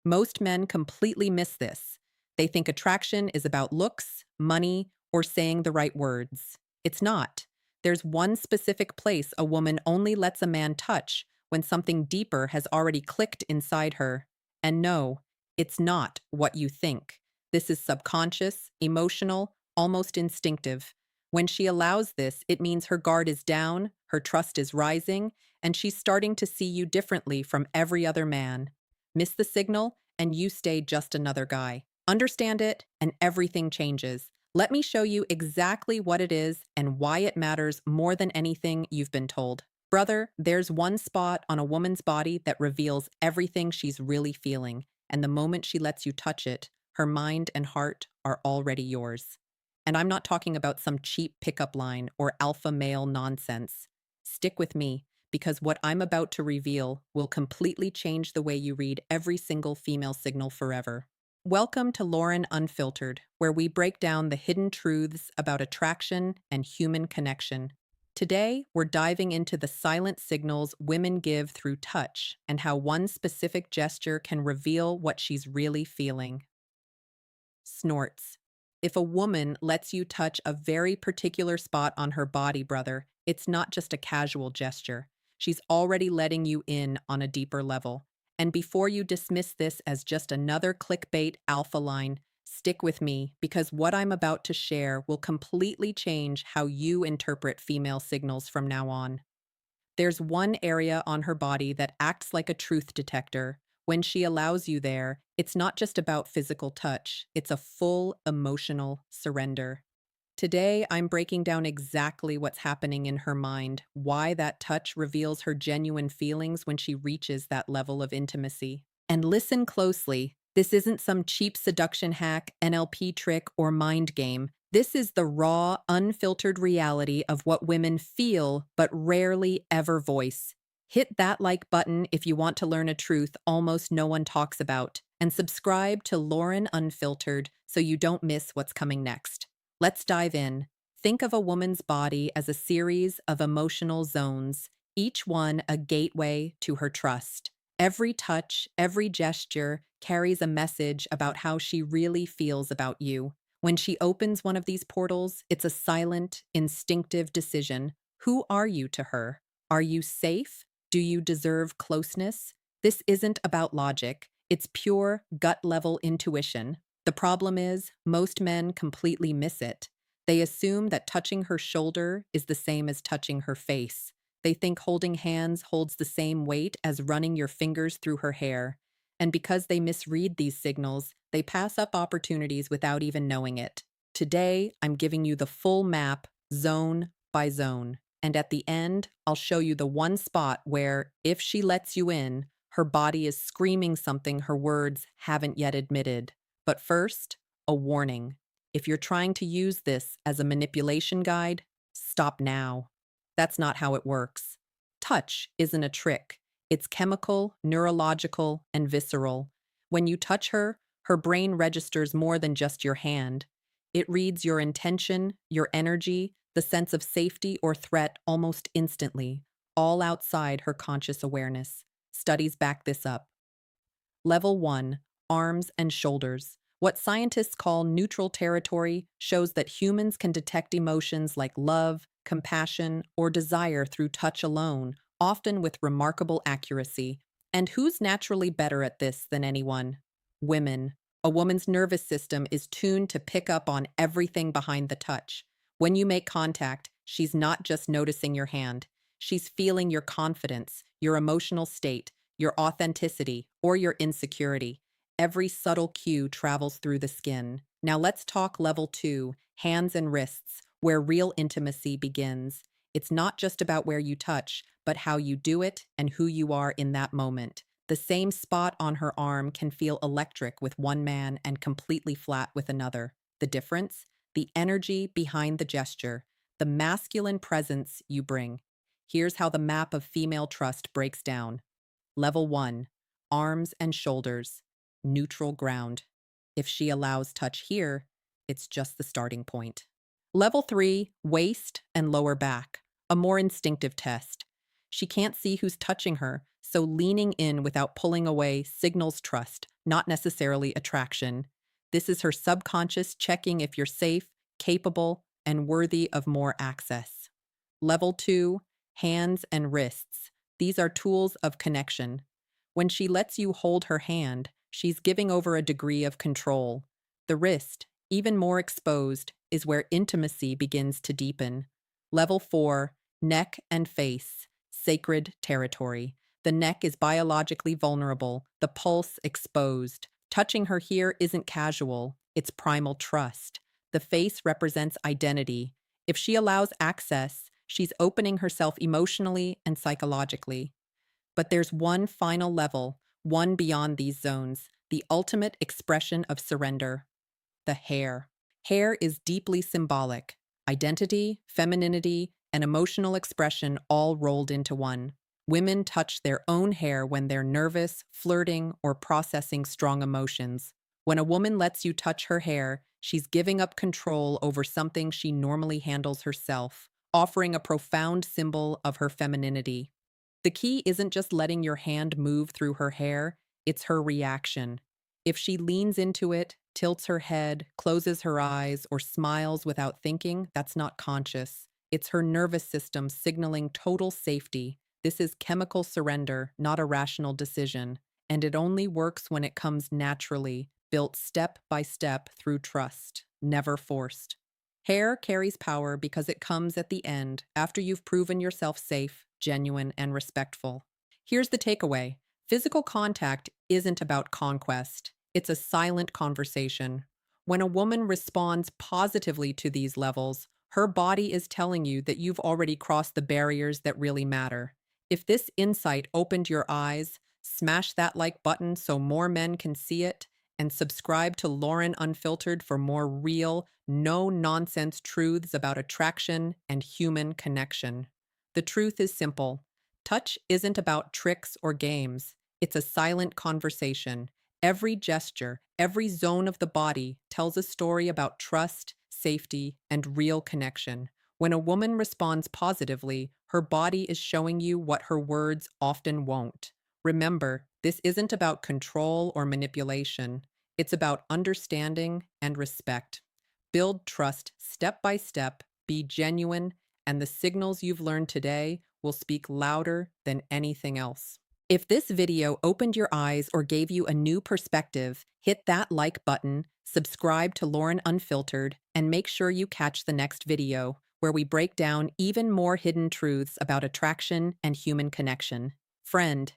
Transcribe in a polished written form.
Most men completely miss this. They think attraction is about looks, money, or saying the right words. It's not. There's one specific place a woman only lets a man touch when something deeper has already clicked inside her. And no, it's not what you think. This is subconscious, emotional, almost instinctive. When she allows this, it means her guard is down, her trust is rising, and she's starting to see you differently from every other man. Miss the signal, and you stay just another guy. Understand it, and everything changes. Let me show you exactly what it is and why it matters more than anything you've been told. Brother, there's one spot on a woman's body that reveals everything she's really feeling, and the moment she lets you touch it, her mind and heart are already yours. And I'm not talking about some cheap pickup line or alpha male nonsense. Stick with me, because what I'm about to reveal will completely change the way you read every single female signal forever. Welcome to Lauren Unfiltered, where we break down the hidden truths about attraction and human connection. Today, we're diving into the silent signals women give through touch and how one specific gesture can reveal what she's really feeling. Snorts. If a woman lets you touch a very particular spot on her body, brother, it's not just a casual gesture. She's already letting you in on a deeper level. And before you dismiss this as just another clickbait alpha line, stick with me because what I'm about to share will completely change how you interpret female signals from now on. There's one area on her body that acts like a truth detector. When she allows you there, it's not just about physical touch, it's a full emotional surrender. Today, I'm breaking down exactly what's happening in her mind, why that touch reveals her genuine feelings when she reaches that level of intimacy. And listen closely. This isn't some cheap seduction hack, NLP trick, or mind game. This is the raw, unfiltered reality of what women feel but rarely ever voice. Hit that like button if you want to learn a truth almost no one talks about, and subscribe to Lauren Unfiltered so you don't miss what's coming next. Let's dive in. Think of a woman's body as a series of emotional zones, each one a gateway to her trust. Every touch, every gesture carries a message about how she really feels about you. When she opens one of these portals, it's a silent, instinctive decision. Who are you to her? Are you safe? Do you deserve closeness? This isn't about logic. It's pure, gut-level intuition. The problem is, most men completely miss it. They assume that touching her shoulder is the same as touching her face. They think holding hands holds the same weight as running your fingers through her hair. And because they misread these signals, they pass up opportunities without even knowing it. Today, I'm giving you the full map, zone by zone. And at the end, I'll show you the one spot where, if she lets you in, her body is screaming something her words haven't yet admitted. But first, a warning. If you're trying to use this as a manipulation guide, stop now. That's not how it works. Touch isn't a trick. It's chemical, neurological, and visceral. When you touch her, her brain registers more than just your hand. It reads your intention, your energy, the sense of safety or threat almost instantly, all outside her conscious awareness. Studies back this up. Level 1, arms and shoulders. What scientists call neutral territory shows that humans can detect emotions like love, compassion, or desire through touch alone, often with remarkable accuracy. And who's naturally better at this than anyone? Women. A woman's nervous system is tuned to pick up on everything behind the touch. When you make contact, she's not just noticing your hand. She's feeling your confidence, your emotional state, your authenticity, or your insecurity. Every subtle cue travels through the skin. Now let's talk level 2, hands and wrists, where real intimacy begins. It's not just about where you touch, but how you do it and who you are in that moment. The same spot on her arm can feel electric with one man and completely flat with another. The difference? The energy behind the gesture, the masculine presence you bring. Here's how the map of female trust breaks down. Level 1, arms and shoulders, neutral ground. If she allows touch here, it's just the starting point. Level 3, waist and lower back, a more instinctive test. She can't see who's touching her, So leaning in without pulling away signals trust, not necessarily attraction. This is her subconscious checking if you're safe, capable, and worthy of more access. Level 2, hands and wrists. These are tools of connection. When she lets you hold her hand, she's giving over a degree of control. The wrist, even more exposed, is where intimacy begins to deepen. Level 4, neck and face, sacred territory. The neck is biologically vulnerable, the pulse exposed. Touching her here isn't casual, it's primal trust. The face represents identity. If she allows access, she's opening herself emotionally and psychologically. But there's one final level, one beyond these zones, the ultimate expression of surrender: the hair. Hair is deeply symbolic: identity, femininity, and emotional expression all rolled into one. Women touch their own hair when they're nervous, flirting, or processing strong emotions. When a woman lets you touch her hair, she's giving up control over something she normally handles herself, offering a profound symbol of her femininity. The key isn't just letting your hand move through her hair, it's her reaction. If she leans into it, tilts her head, closes her eyes, or smiles without thinking, that's not conscious. It's her nervous system signaling total safety. This is chemical surrender, not a rational decision. And it only works when it comes naturally, built step by step through trust, never forced. Hair carries power because it comes at the end, after you've proven yourself safe, genuine, and respectful. Here's the takeaway: physical contact isn't about conquest, it's a silent conversation. When a woman responds positively to these levels, her body is telling you that you've already crossed the barriers that really matter. If this insight opened your eyes, smash that like button so more men can see it, and subscribe to Lauren Unfiltered for more real, no nonsense truths about attraction and human connection. The truth is simple: touch isn't about tricks or games, it's a silent conversation. Every gesture, every zone of the body tells a story about trust, safety, and real connection. When a woman responds positively, her body is showing you what her words often won't. Remember, this isn't about control or manipulation. It's about understanding and respect. Build trust step by step, be genuine, and the signals you've learned today will speak louder than anything else. If this video opened your eyes or gave you a new perspective, hit that like button, subscribe to Lauren Unfiltered, and make sure you catch the next video, where we break down even more hidden truths about attraction and human connection. Friend,